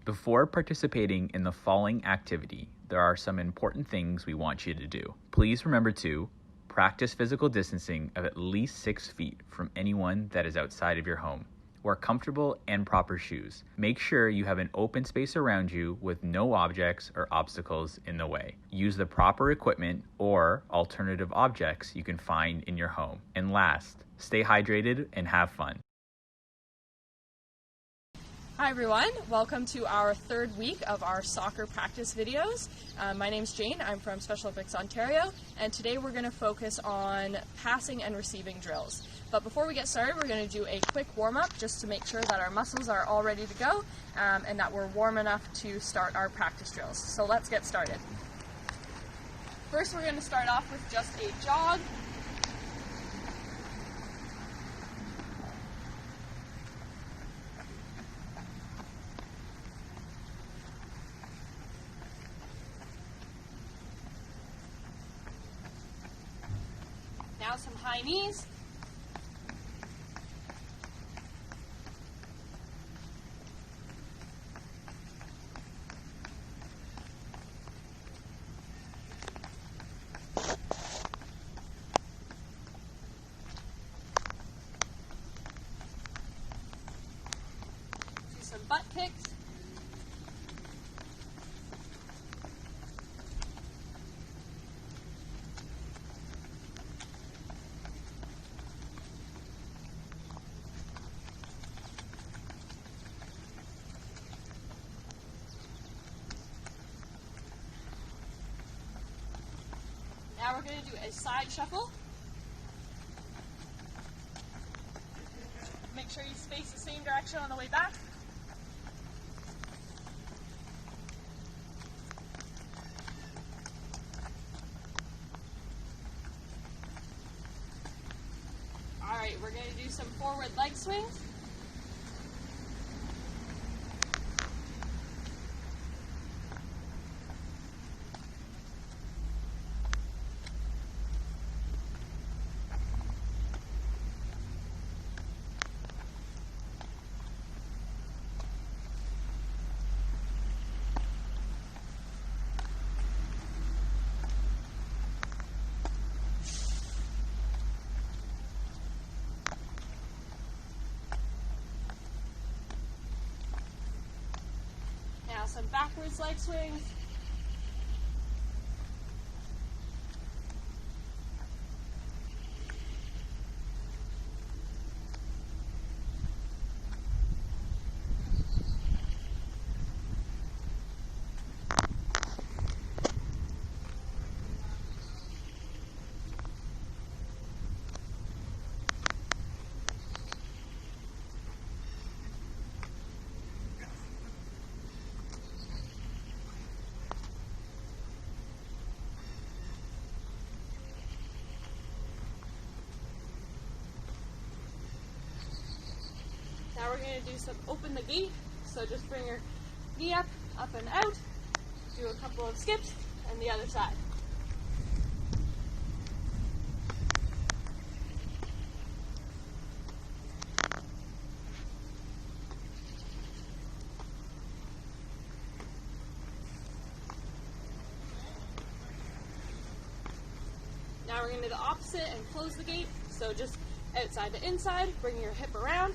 Before participating in the following activity, there are some important things we want you to do. Please remember to practice physical distancing of at least 6 feet from anyone that is outside of your home. Wear comfortable and proper shoes. Make sure you have an open space around you with no objects or obstacles in the way. Use the proper equipment or alternative objects you can find in your home. And last, stay hydrated and have fun. Hi everyone, welcome to our third week of our soccer practice videos. My name's Jane, I'm from Special Olympics Ontario, and today we're going to focus on passing and receiving drills. But before we get started, we're going to do a quick warm-up just to make sure that our muscles are all ready to go and that we're warm enough to start our practice drills. So let's get started. First, we're going to start off with just a jog. Now some high knees. Do some butt kicks. Now we're going to do a side shuffle. Make sure you face the same direction on the way back. Alright, we're going to do some forward leg swings. Now some backwards leg swings. Now we're going to do some open the gate, so just bring your knee up and out, do a couple of skips, and the other side. Now we're going to do the opposite and close the gate, so just outside to inside, bring your hip around.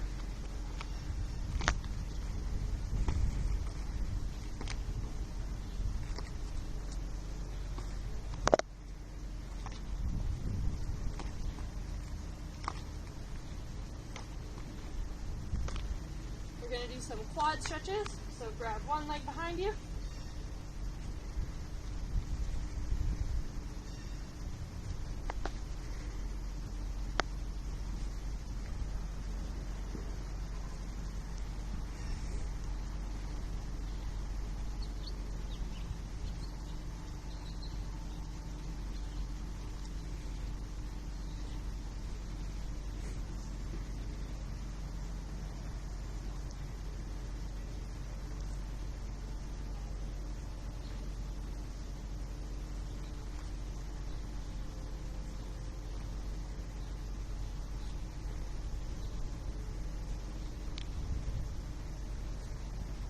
We're going to do some quad stretches, so grab one leg behind you.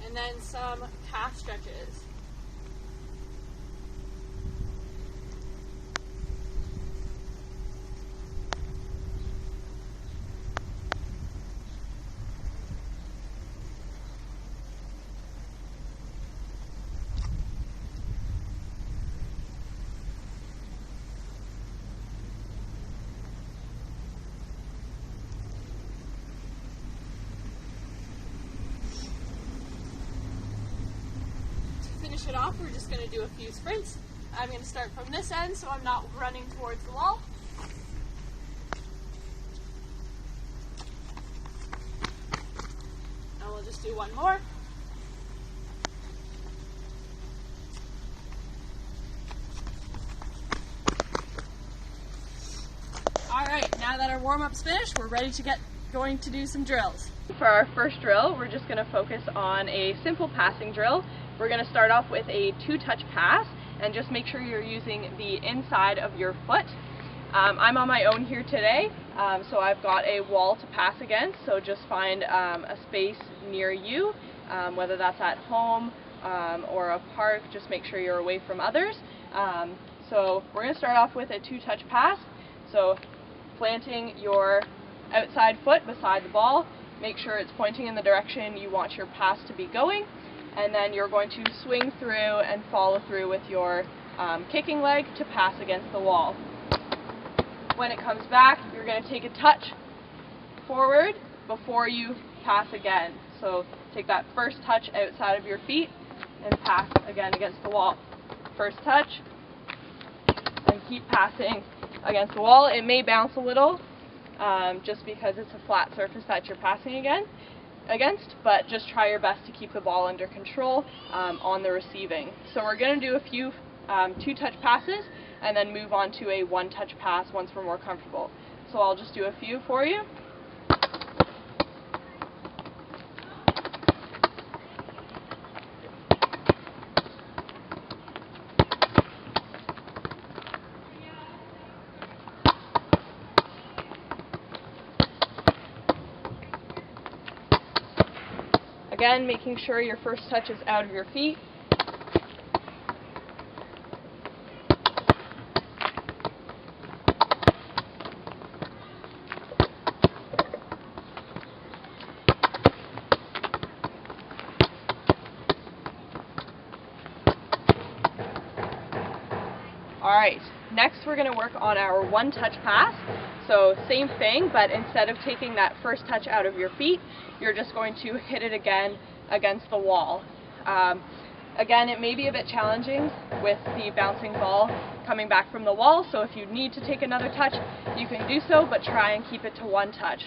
And then some calf stretches. Finish it off, we're just going to do a few sprints. I'm going to start from this end so I'm not running towards the wall. And we'll just do one more. Alright, now that our warm-up's finished, we're ready to get going to do some drills. For our first drill, we're just going to focus on a simple passing drill. We're going to start off with a 2-touch pass, and just make sure you're using the inside of your foot. I'm on my own here today, so I've got a wall to pass against, so just find a space near you, whether that's at home or a park. Just make sure you're away from others. So we're going to start off with a 2-touch pass, so planting your outside foot beside the ball. Make sure it's pointing in the direction you want your pass to be going, and then you're going to swing through and follow through with your kicking leg to pass against the wall. When it comes back, you're going to take a touch forward before you pass again. So take that first touch outside of your feet and pass again against the wall. First touch, and keep passing against the wall. It may bounce a little, just because it's a flat surface that you're passing against, but just try your best to keep the ball under control on the receiving. So we're going to do a few 2-touch passes and then move on to a 1-touch pass once we're more comfortable. So I'll just do a few for you. Again, making sure your first touch is out of your feet. Alright, next we're going to work on our 1-touch pass. So same thing, but instead of taking that first touch out of your feet, you're just going to hit it again against the wall. Again, it may be a bit challenging with the bouncing ball coming back from the wall, so if you need to take another touch, you can do so, but try and keep it to 1 touch.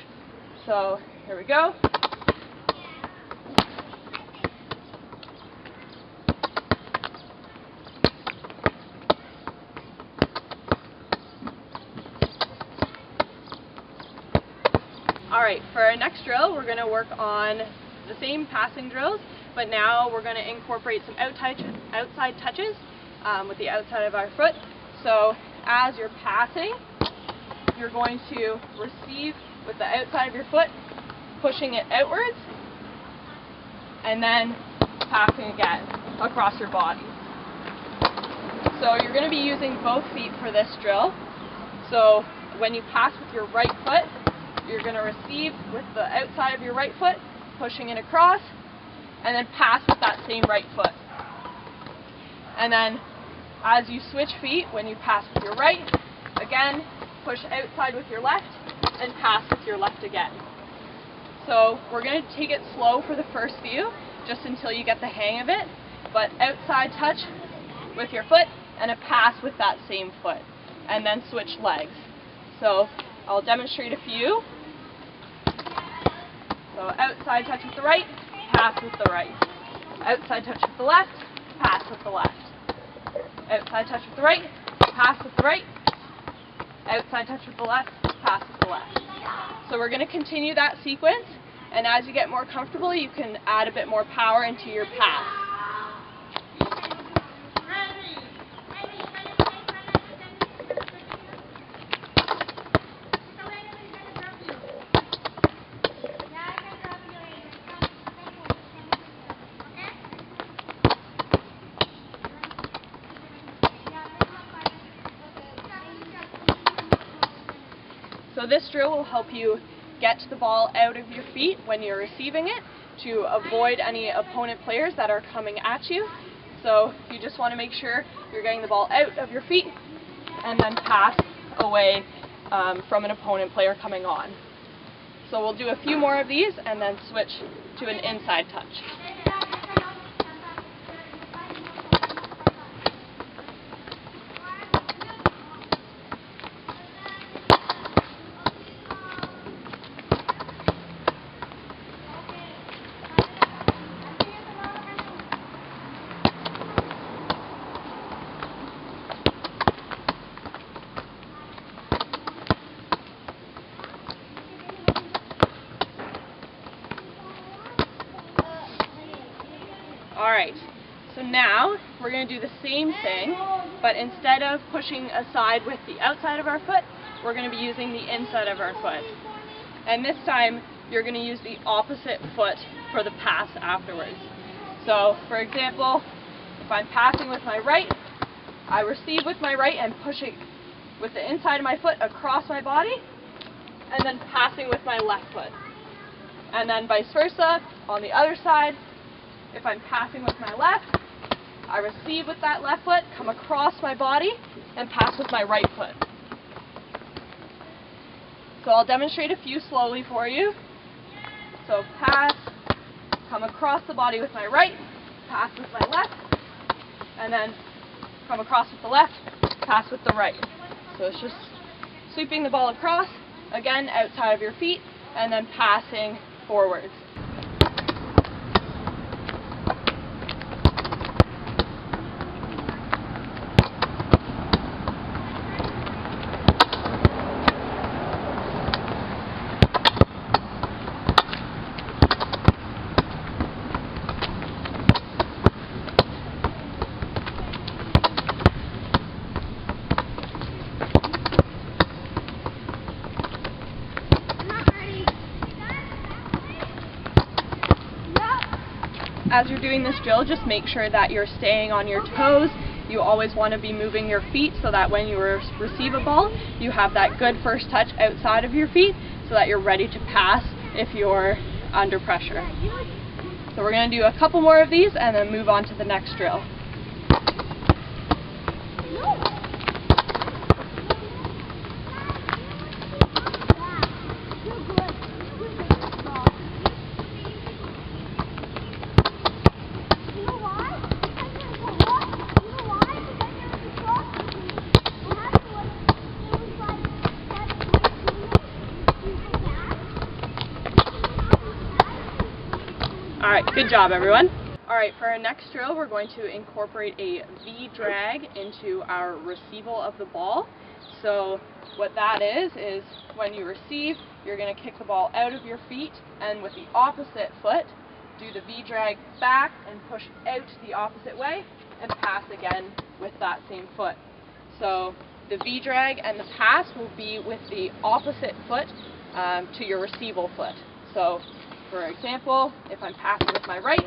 So here we go. Alright, for our next drill, we're going to work on the same passing drills, but now we're going to incorporate some outside touches with the outside of our foot. So as you're passing, you're going to receive with the outside of your foot, pushing it outwards, and then passing again across your body. So you're going to be using both feet for this drill. So when you pass with your right foot, you're going to receive with the outside of your right foot, pushing it across, and then pass with that same right foot. And then as you switch feet, when you pass with your right, again, push outside with your left, and pass with your left again. So we're going to take it slow for the first few, just until you get the hang of it, but outside touch with your foot, and a pass with that same foot, and then switch legs. So I'll demonstrate a few. So outside touch with the right, pass with the right. Outside touch with the left, pass with the left. Outside touch with the right, pass with the right. Outside touch with the left, pass with the left. So we're going to continue that sequence, and as you get more comfortable, you can add a bit more power into your pass. So this drill will help you get the ball out of your feet when you're receiving it to avoid any opponent players that are coming at you. So you just want to make sure you're getting the ball out of your feet and then pass away from an opponent player coming on. So we'll do a few more of these and then switch to an inside touch. Alright, so now we're going to do the same thing, but instead of pushing aside with the outside of our foot, we're going to be using the inside of our foot. And this time, you're going to use the opposite foot for the pass afterwards. So, for example, if I'm passing with my right, I receive with my right and pushing with the inside of my foot across my body, and then passing with my left foot. And then vice versa, on the other side, if I'm passing with my left, I receive with that left foot, come across my body, and pass with my right foot. So I'll demonstrate a few slowly for you. So pass, come across the body with my right, pass with my left, and then come across with the left, pass with the right. So it's just sweeping the ball across, again outside of your feet, and then passing forwards. As you're doing this drill, just make sure that you're staying on your toes. You always want to be moving your feet so that when you receive a ball, you have that good first touch outside of your feet so that you're ready to pass if you're under pressure. So we're going to do a couple more of these and then move on to the next drill. Alright, good job everyone. Alright, for our next drill we're going to incorporate a V-drag into our receival of the ball. So what that is when you receive, you're going to kick the ball out of your feet and with the opposite foot, do the V-drag back and push out the opposite way and pass again with that same foot. So the V-drag and the pass will be with the opposite foot to your receival foot. So for example, if I'm passing with my right,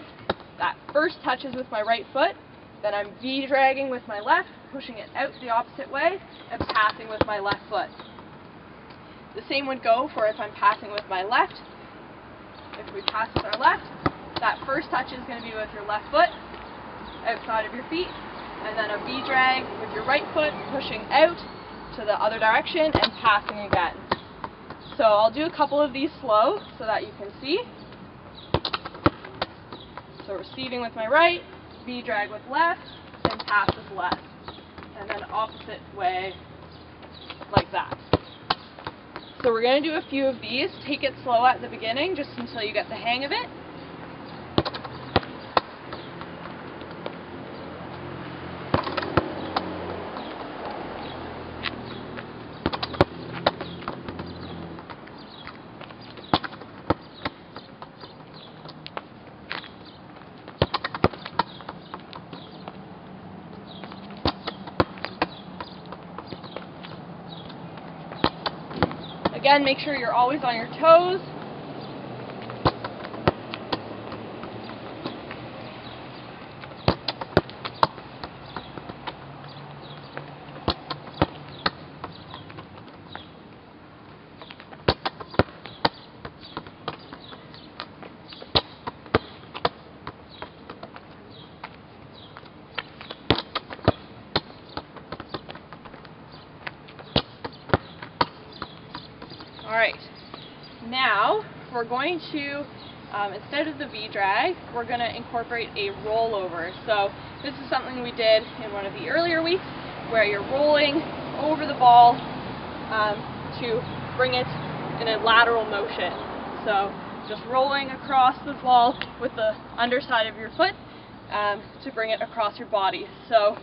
that first touches with my right foot, then I'm V-dragging with my left, pushing it out the opposite way, and passing with my left foot. The same would go for if I'm passing with my left. If we pass with our left, that first touch is going to be with your left foot, outside of your feet, and then a V-drag with your right foot, pushing out to the other direction, and passing again. So I'll do a couple of these slow so that you can see. So receiving with my right, V-drag with left, and pass with left. And then opposite way, like that. So we're going to do a few of these. Take it slow at the beginning, just until you get the hang of it. Again, make sure you're always on your toes. we're going to, instead of the V-drag, we're going to incorporate a rollover. So this is something we did in one of the earlier weeks, where you're rolling over the ball to bring it in a lateral motion. So just rolling across the ball with the underside of your foot to bring it across your body. So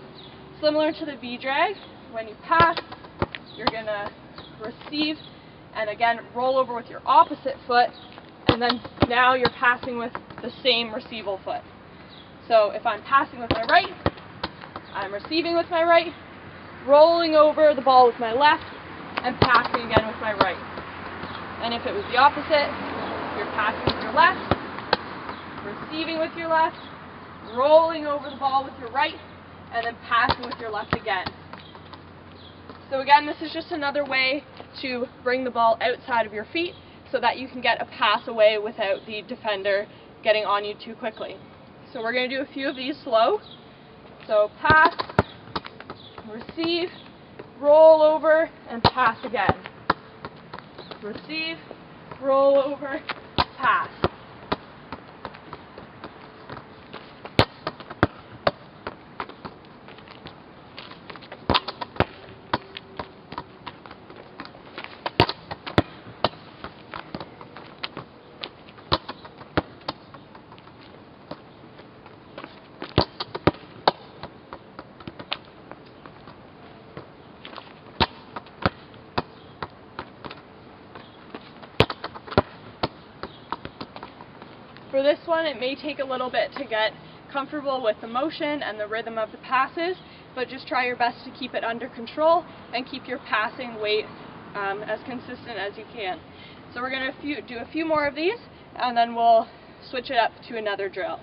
similar to the V-drag, when you pass, you're going to receive and again roll over with your opposite foot, and then now you're passing with the same receival foot. So if I'm passing with my right, I'm receiving with my right, rolling over the ball with my left, and passing again with my right. And if it was the opposite, you're passing with your left, receiving with your left, rolling over the ball with your right, and then passing with your left again. So again, this is just another way to bring the ball outside of your feet so that you can get a pass away without the defender getting on you too quickly. So we're going to do a few of these slow. So pass, receive, roll over, and pass again. Receive, roll over, pass. For this one, it may take a little bit to get comfortable with the motion and the rhythm of the passes, but just try your best to keep it under control and keep your passing weight as consistent as you can. So we're going to do a few more of these, and then we'll switch it up to another drill.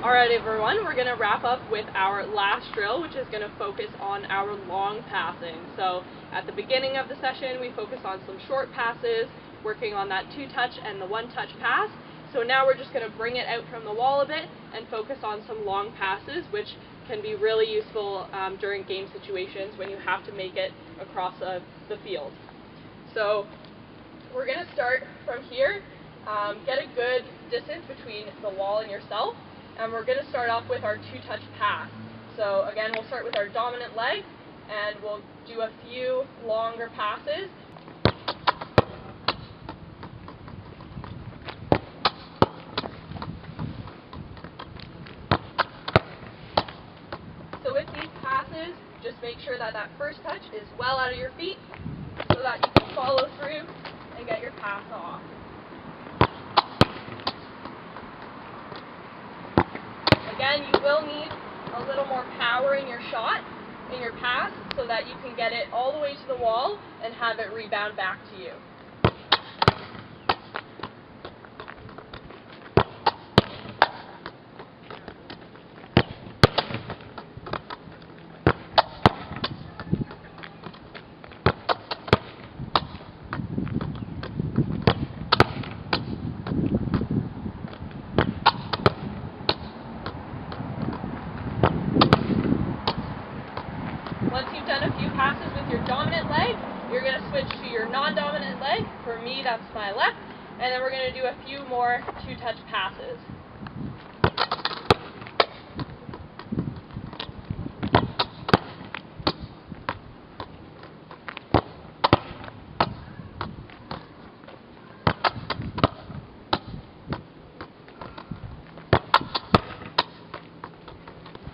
Alright everyone, we're going to wrap up with our last drill, which is going to focus on our long passing. So at the beginning of the session we focused on some short passes, working on that 2-touch and the 1-touch pass. So now we're just going to bring it out from the wall a bit and focus on some long passes, which can be really useful during game situations when you have to make it across the field. So we're going to start from here, get a good distance between the wall and yourself. And we're going to start off with our 2-touch pass. So again, we'll start with our dominant leg, and we'll do a few longer passes. So with these passes, just make sure that that first touch is well out of your feet so that you can follow through and get your pass off. Again, you will need a little more power in your shot, in your pass, so that you can get it all the way to the wall and have it rebound back to you. Once you've done a few passes with your dominant leg, you're going to switch to your non-dominant leg. For me, that's my left. And then we're going to do a few more 2-touch passes.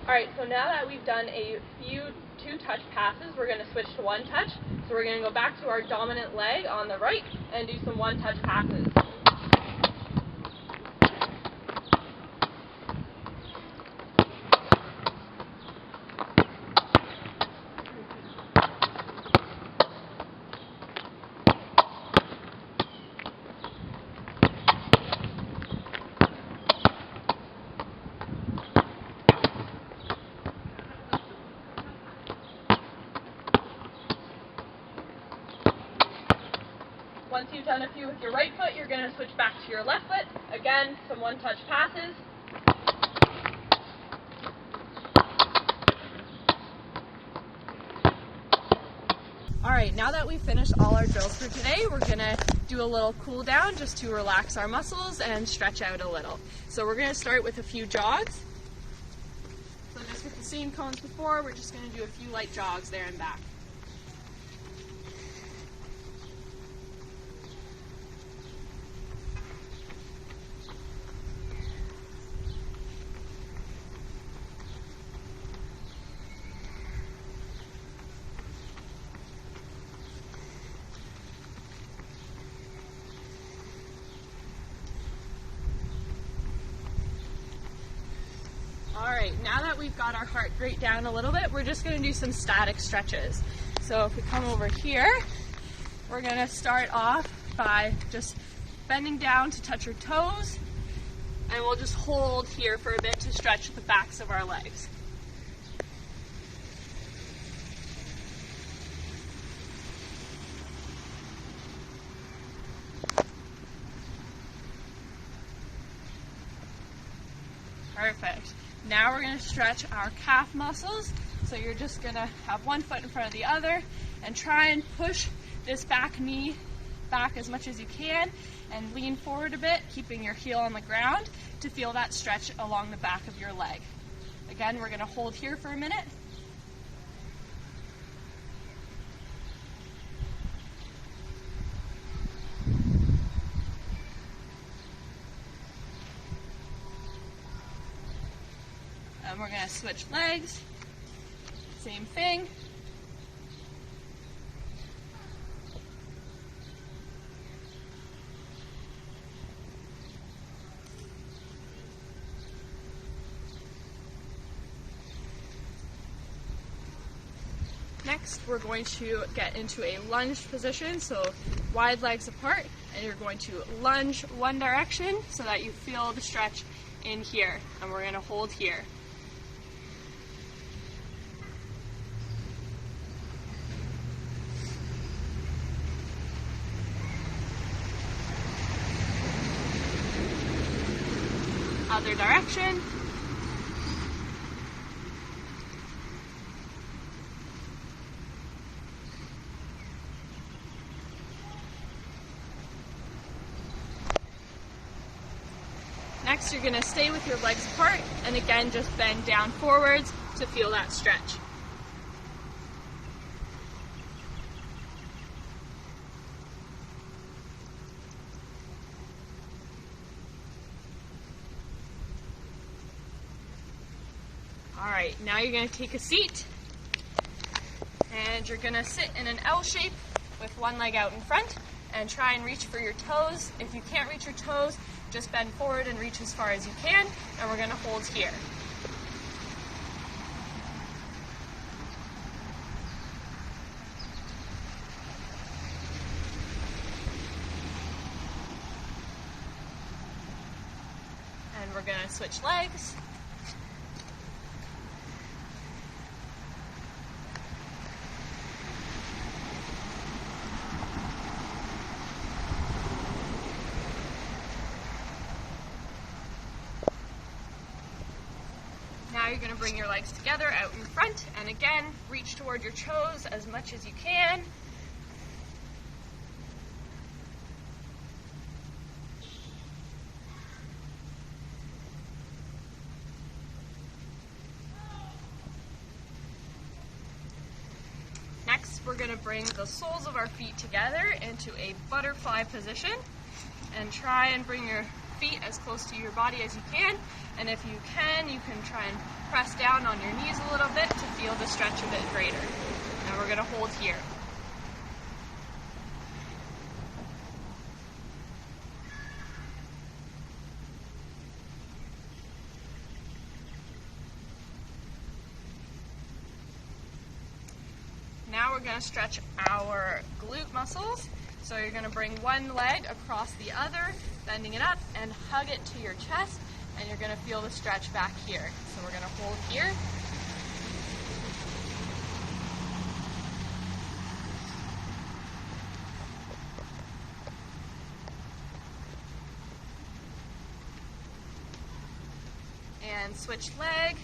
Alright, so now that we've done a few 2-touch passes, we're going to switch to 1-touch. So we're going to go back to our dominant leg on the right and do some 1-touch passes. Once you've done a few with your right foot, you're going to switch back to your left foot. Again, some one-touch passes. Alright, now that we've finished all our drills for today, we're going to do a little cool down just to relax our muscles and stretch out a little. So we're going to start with a few jogs. So just with the same cones before, we're just going to do a few light jogs there and back. Alright, now that we've got our heart rate down a little bit, we're just going to do some static stretches. So if we come over here, we're going to start off by just bending down to touch your toes, and we'll just hold here for a bit to stretch the backs of our legs. Perfect. Now we're going to stretch our calf muscles. So you're just going to have one foot in front of the other and try and push this back knee back as much as you can and lean forward a bit, keeping your heel on the ground to feel that stretch along the back of your leg. Again, we're going to hold here for a minute. And we're going to switch legs. Same thing. Next, we're going to get into a lunge position, so wide legs apart, and you're going to lunge one direction so that you feel the stretch in here, and we're going to hold here. Other direction. Next, you're going to stay with your legs apart and again just bend down forwards to feel that stretch. Alright, now you're going to take a seat and you're going to sit in an L shape with one leg out in front and try and reach for your toes. If you can't reach your toes, just bend forward and reach as far as you can, and we're going to hold here. And we're going to switch legs. Now you're going to bring your legs together out in front and again reach toward your toes as much as you can. Next, we're going to bring the soles of our feet together into a butterfly position and try and bring your feet as close to your body as you can, and if you can try and press down on your knees a little bit to feel the stretch a bit greater. Now we're going to hold here. Now we're going to stretch our glute muscles. So you're going to bring one leg across the other, bending it up, and hug it to your chest, and you're going to feel the stretch back here. So we're going to hold here. And switch leg.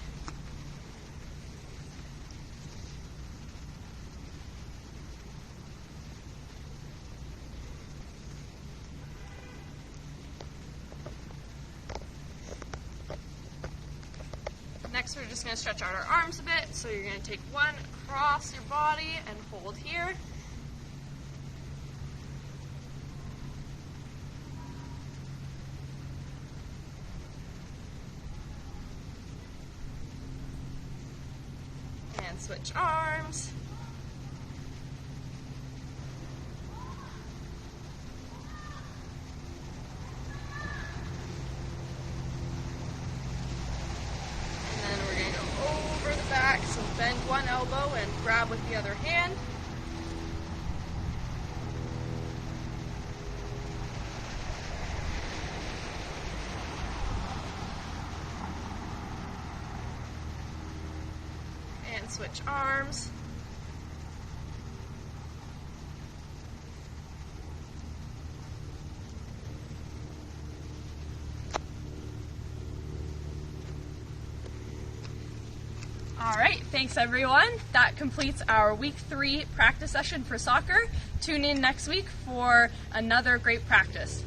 Next, we're just going to stretch out our arms a bit. So you're going to take one across your body and hold here. And switch arms. Back, so bend one elbow and grab with the other hand. And switch arms. All right, thanks everyone. That completes our week 3 practice session for soccer. Tune in next week for another great practice.